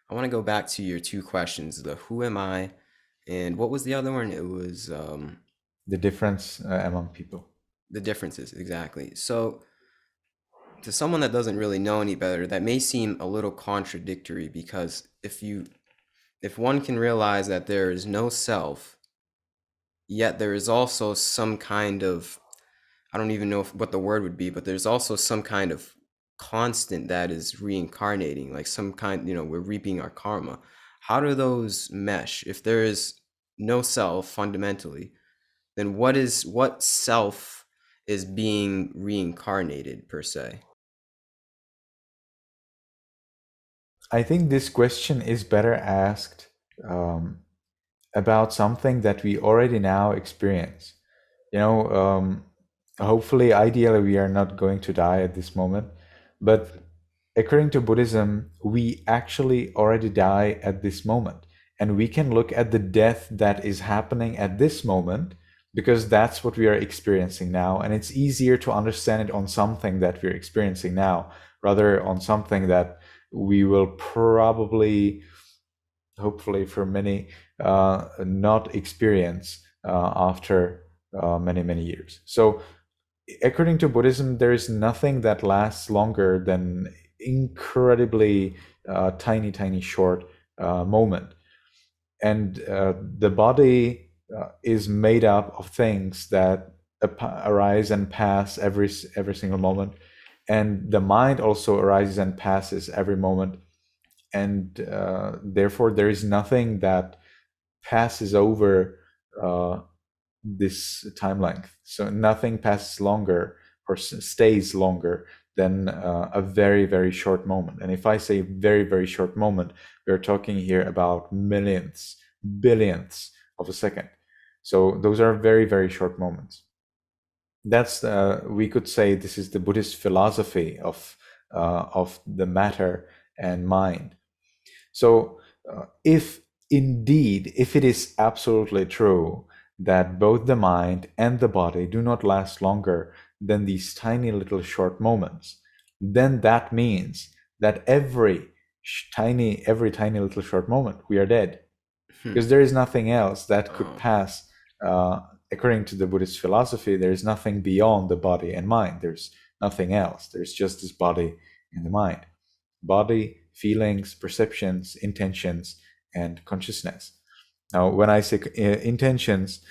I want to go back to your two questions, the who am I and what was the other one? It was The difference among people. the differences, exactly. So to someone that doesn't really know any better, that may seem a little contradictory because if one can realize that there is no self, yet there is also some kind of, I don't even know what the word would be, but there's also some kind of constant that is reincarnating, like some kind, we're reaping our karma. How do those mesh? If there is no self fundamentally, then what self is being reincarnated per se? I think this question is better asked um, about something that we already now experience. You know, hopefully, ideally, we are not going to die at this moment, but according to Buddhism, we actually already die at this moment. And we can look at the death that is happening at this moment because that's what we are experiencing now. And it's easier to understand it on something that we're experiencing now rather on something that we will probably, hopefully for many, not experience after many, many years. So according to Buddhism, there is nothing that lasts longer than incredibly tiny, tiny, short moment. And the body is made up of things that arise and pass every single moment, and the mind also arises and passes every moment, and therefore there is nothing that passes over uh, this time length. So nothing passes longer or stays longer than a very, very short moment. And if I say very, very short moment, we're talking here about millionths, billionths of a second. So those are very, very short moments. That's we could say this is the Buddhist philosophy of the matter and mind. So, if indeed, if it is absolutely true that both the mind and the body do not last longer than these tiny little short moments, then that means that every tiny little short moment, we are dead. Hmm. Because there is nothing else that could Oh. pass. According to the Buddhist philosophy, there is nothing beyond the body and mind. There's nothing else. There's just this body and the mind. Body, feelings, perceptions, intentions, and consciousness. Now, when I say intentions,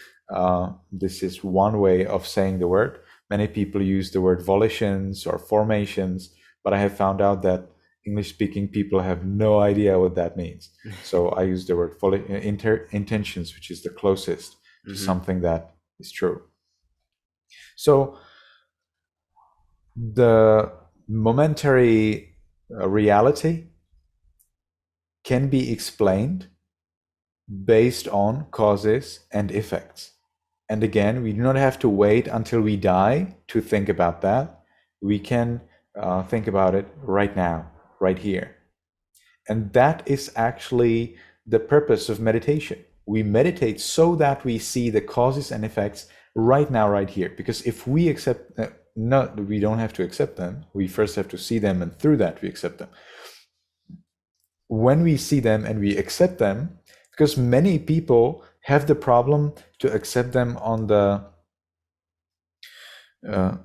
this is one way of saying the word. Many people use the word volitions or formations, but I have found out that English speaking people have no idea what that means. So I use the word intentions, which is the closest to Mm-hmm. something that is true. So the momentary reality can be explained based on causes and effects. And again, we do not have to wait until we die to think about that. We can think about it right now, right here. And that is actually the purpose of meditation. We meditate so that we see the causes and effects right now, right here. Because if we accept, we don't have to accept them. We first have to see them, and through that, we accept them. When we see them and we accept them, because many people have the problem to accept them on the uh,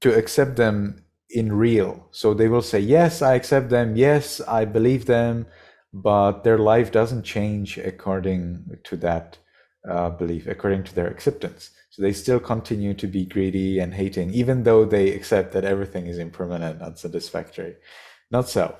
to accept them in real. So they will say, yes, I accept them, yes, I believe them, but their life doesn't change according to that belief, according to their acceptance. So they still continue to be greedy and hating, even though they accept that everything is impermanent, unsatisfactory. Not so.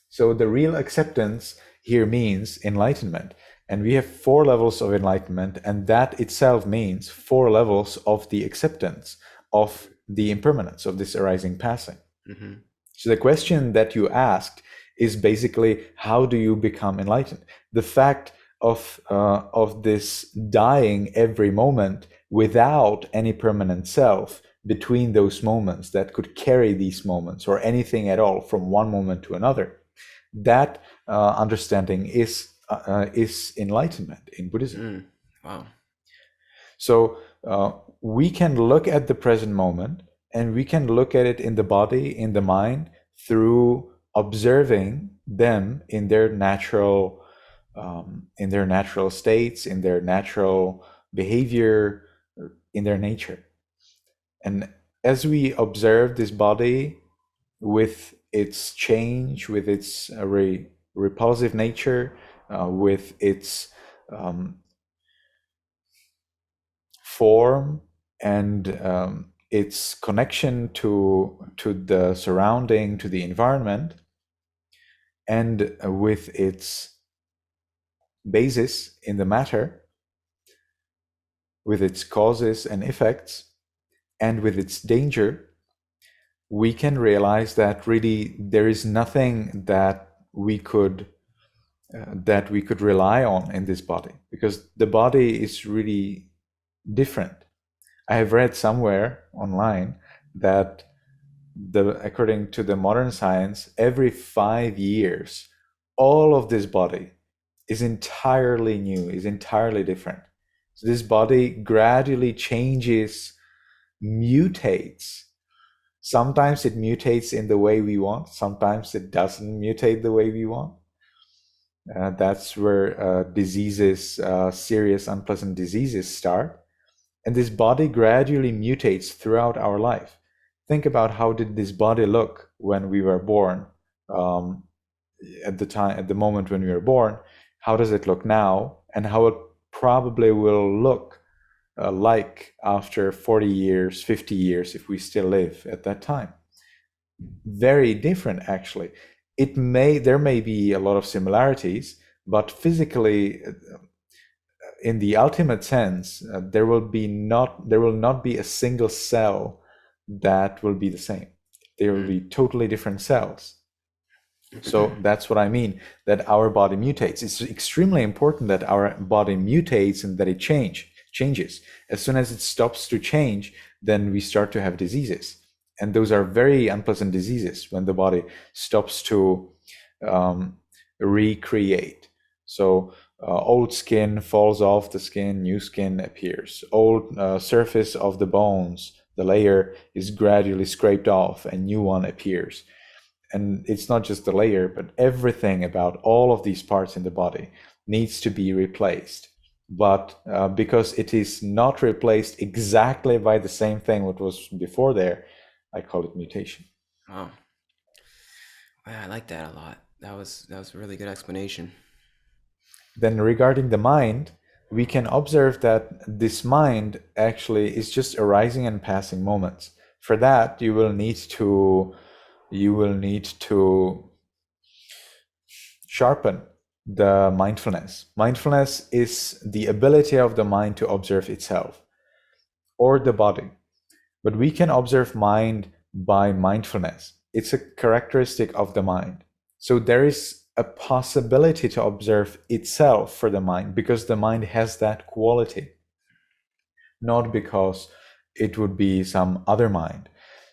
So the real acceptance here means enlightenment. And we have 4 levels of enlightenment, and that itself means 4 levels of the acceptance of the impermanence of this arising passing. Mm-hmm. So the question that you asked is basically, how do you become enlightened? The fact of this dying every moment without any permanent self between those moments that could carry these moments or anything at all from one moment to another, that understanding is enlightenment in Buddhism. Mm. Wow. So we can look at the present moment and we can look at it in the body, in the mind, through observing them in their natural states, in their natural behavior, in their nature. And as we observe this body with its change, with its repulsive nature, with its form and its connection to the surrounding, to the environment, and with its basis in the matter, with its causes and effects, and with its danger, we can realize that really there is nothing that we could rely on in this body, because the body is really different. I have read somewhere online that according to the modern science, every 5 years, all of this body is entirely new, is entirely different. So this body gradually changes, mutates. Sometimes it mutates in the way we want, sometimes it doesn't mutate the way we want. That's where diseases, serious, unpleasant diseases start. And this body gradually mutates throughout our life. Think about how did this body look when we were born, at the moment when we were born. How does it look now, and how it probably will look like after 40 years, 50 years, if we still live at that time. Very different, actually. There may be a lot of similarities, but physically, in the ultimate sense, there will not be a single cell that will be the same. There will be totally different cells. So that's what I mean, that our body mutates. It's extremely important that our body mutates and that it changes. As soon as it stops to change, then we start to have diseases. And those are very unpleasant diseases when the body stops to recreate. So old skin falls off the skin, new skin appears. Old surface of the bones, the layer is gradually scraped off and new one appears. And it's not just the layer, but everything about all of these parts in the body needs to be replaced. But because it is not replaced exactly by the same thing what was before there, I call it mutation. Wow. Yeah, I like that a lot. That was a really good explanation. Then regarding the mind, we can observe that this mind actually is just arising and passing moments. For that, you will need to sharpen the mindfulness. Mindfulness is the ability of the mind to observe itself or the body. But we can observe mind by mindfulness. It's a characteristic of the mind. So there is a possibility to observe itself for the mind because the mind has that quality, not because it would be some other mind.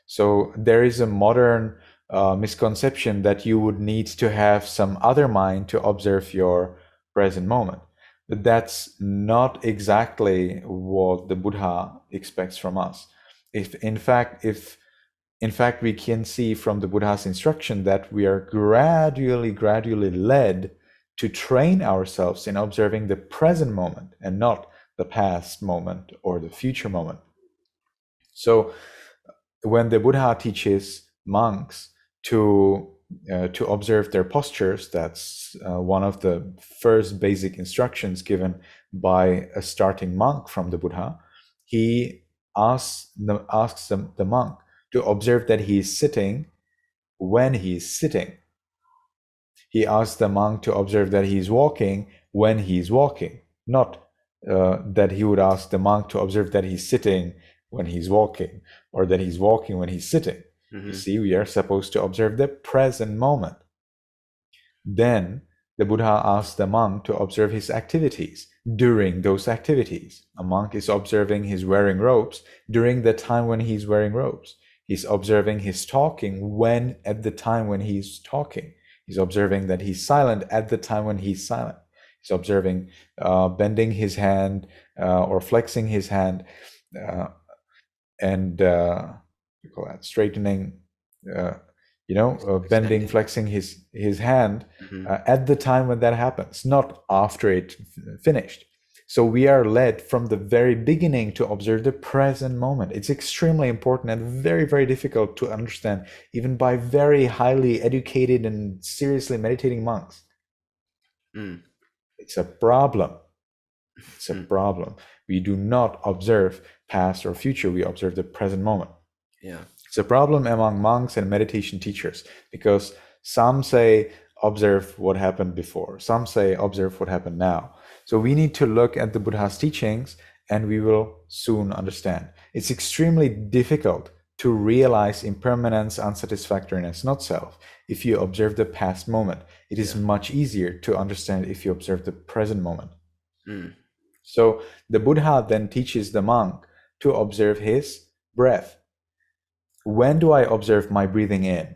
So there is a modern misconception that you would need to have some other mind to observe your present moment. But that's not exactly what the Buddha expects from us. If in fact we can see from the Buddha's instruction that we are gradually led to train ourselves in observing the present moment and not the past moment or the future moment. So when the Buddha teaches monks to observe their postures, that's one of the first basic instructions given by a starting monk from the Buddha. He asks the monk to observe that he is sitting when he is sitting. He asks the monk to observe that he is walking when he is walking, not that he would ask the monk to observe that he's sitting when he's walking, or that he's walking when he's sitting. You see, we are supposed to observe the present moment. Then the Buddha asks the monk to observe his activities during those activities. A monk is observing his wearing robes during the time when he's wearing robes. He's observing his talking at the time when he's talking. He's observing that he's silent at the time when he's silent. He's observing bending his hand or flexing his hand and straightening bending, Extending. flexing his hand Mm-hmm. at the time when that happens, not after it finished. So we are led from the very beginning to observe the present moment. It's extremely important and very, very difficult to understand, even by very highly educated and seriously meditating monks. Mm. It's a problem. It's a Mm. problem. We do not observe past or future, we observe the present moment. Yeah. It's a problem among monks and meditation teachers because some say observe what happened before, some say observe what happened now. So we need to look at the Buddha's teachings and we will soon understand. It's extremely difficult to realize impermanence, unsatisfactoriness, not self, if you observe the past moment. It is Yeah. much easier to understand if you observe the present moment. Mm. So the Buddha then teaches the monk to observe his breath. When do I observe my breathing in?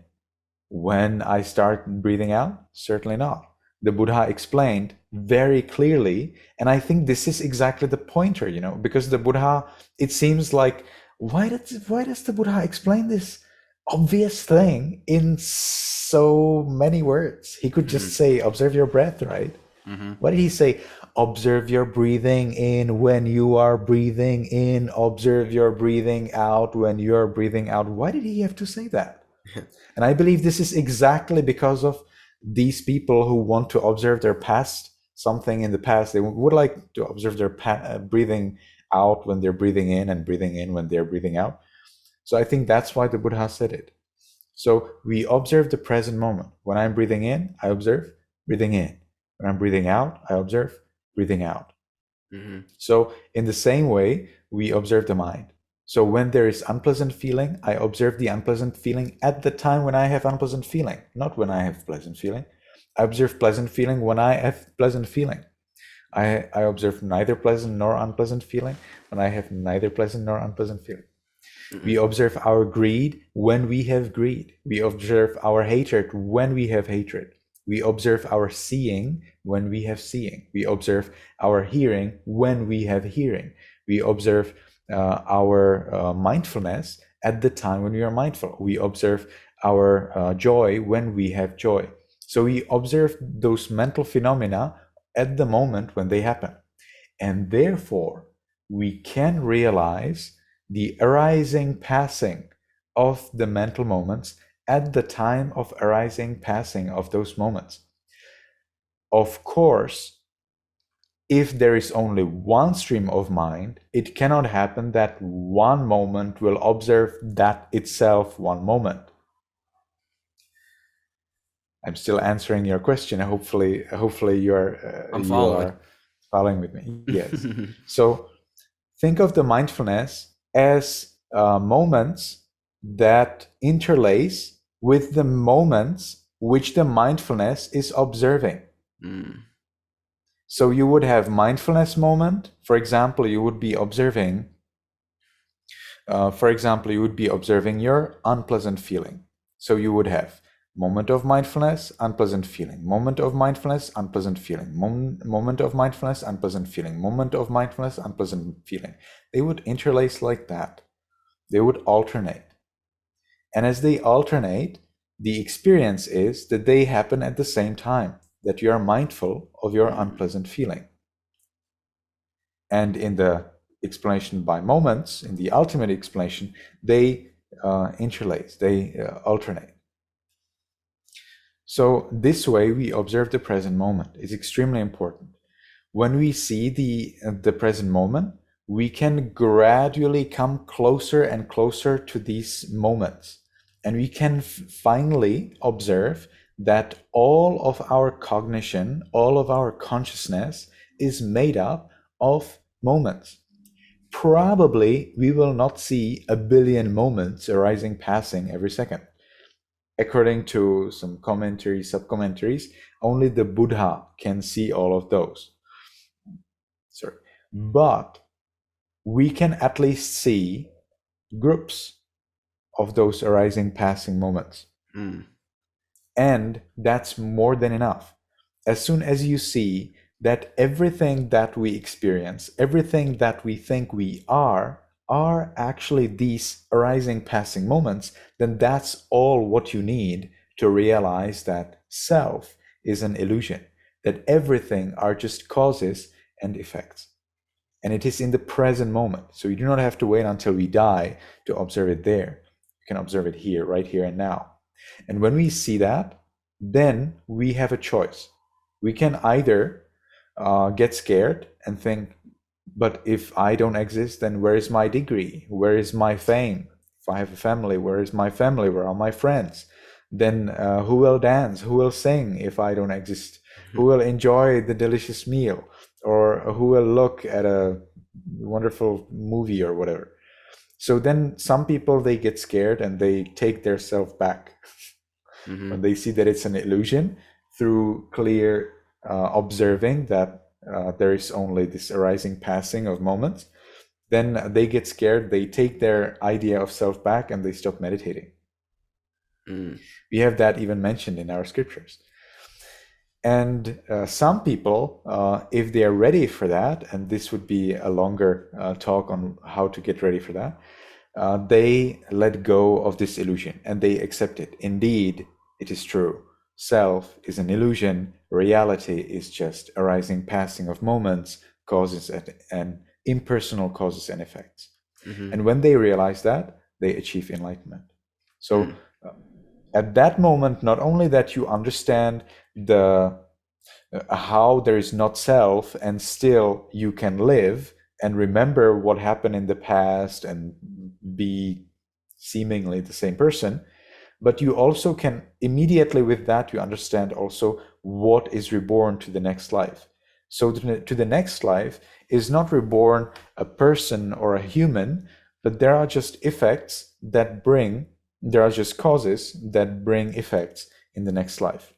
When I start breathing out? Certainly not. The Buddha explained very clearly, and I think this is exactly the pointer, because the Buddha, it seems like, why does the Buddha explain this obvious thing in so many words? He could just Mm-hmm. say, observe your breath, right? Mm-hmm. What did he say? Observe your breathing in when you are breathing in. Observe your breathing out when you are breathing out. Why did he have to say that? And I believe this is exactly because of these people who want to observe their past, something in the past. They would like to observe their breathing out when they're breathing in and breathing in when they're breathing out. So I think that's why the Buddha said it. So we observe the present moment. When I'm breathing in, I observe breathing in. When I'm breathing out, I observe breathing out. Mm-hmm. So in the same way, we observe the mind. So when there is unpleasant feeling, I observe the unpleasant feeling at the time when I have unpleasant feeling, not when I have pleasant feeling. I observe pleasant feeling when I have pleasant feeling. I observe neither pleasant nor unpleasant feeling when I have neither pleasant nor unpleasant feeling. We Mm-hmm. observe our greed when we have greed. We observe our hatred when we have hatred. We observe our seeing when we have seeing. We observe our hearing when we have hearing. We observe our mindfulness at the time when we are mindful. We observe our joy when we have joy. So we observe those mental phenomena at the moment when they happen. And therefore, we can realize the arising passing of the mental moments at the time of arising passing of those moments. Of course, if there is only one stream of mind, it cannot happen that one moment will observe that itself one moment. I'm still answering your question. Hopefully I'm you following. are following with me. Yes. So think of the mindfulness as moments that interlace with the moments which the mindfulness is observing. Mm. So you would have mindfulness moment. For example, you would be observing. You would be observing your unpleasant feeling. So you would have moment of mindfulness, unpleasant feeling. Moment of mindfulness, unpleasant feeling. Moment of mindfulness, unpleasant feeling. Moment of mindfulness, unpleasant feeling. They would interlace like that. They would alternate. And as they alternate, the experience is that they happen at the same time, that you are mindful of your Mm. unpleasant feeling. And in the explanation by moments, in the ultimate explanation, they interlace, they alternate. So this way we observe the present moment. It's extremely important. When we see the present moment, we can gradually come closer and closer to these moments. And we can finally observe that all of our cognition, all of our consciousness is made up of moments. Probably we will not see a billion moments arising, passing every second. According to some commentaries, sub-commentaries, only the Buddha can see all of those. Sorry. But we can at least see groups of those arising, passing moments. Mm. And that's more than enough. As soon as you see that everything that we experience, everything that we think we are are actually these arising, passing moments, then that's all what you need to realize that self is an illusion, that everything are just causes and effects. And it is in the present moment. So you do not have to wait until we die to observe it there. You can observe it here, right here and now. And when we see that, then we have a choice. We can either get scared and think, but if I don't exist, then where is my degree? Where is my fame? If I have a family, where is my family? Where are my friends? Then who will dance? Who will sing if I don't exist? Who will enjoy the delicious meal? Or who will look at a wonderful movie or whatever? So then some people, they get scared and they take their self back when they see that it's an illusion through clear observing that there is only this arising, passing of moments. Then they get scared, they take their idea of self back and they stop meditating. We have that even mentioned in our scriptures. And some people, if they are ready for that, and this would be a longer talk on how to get ready for that, they let go of this illusion and they accept it. Indeed, it is true. Self is an illusion. Reality is just arising, passing of moments, causes and impersonal causes and effects. And when they realize that, they achieve enlightenment. So at that moment, not only that you understand the how there is not self and still you can live and remember what happened in the past and be seemingly the same person, but you also can immediately with that you understand also what is reborn to the next life. So to the next life is not reborn a person or a human, but there are just effects that bring, there are just causes that bring effects in the next life.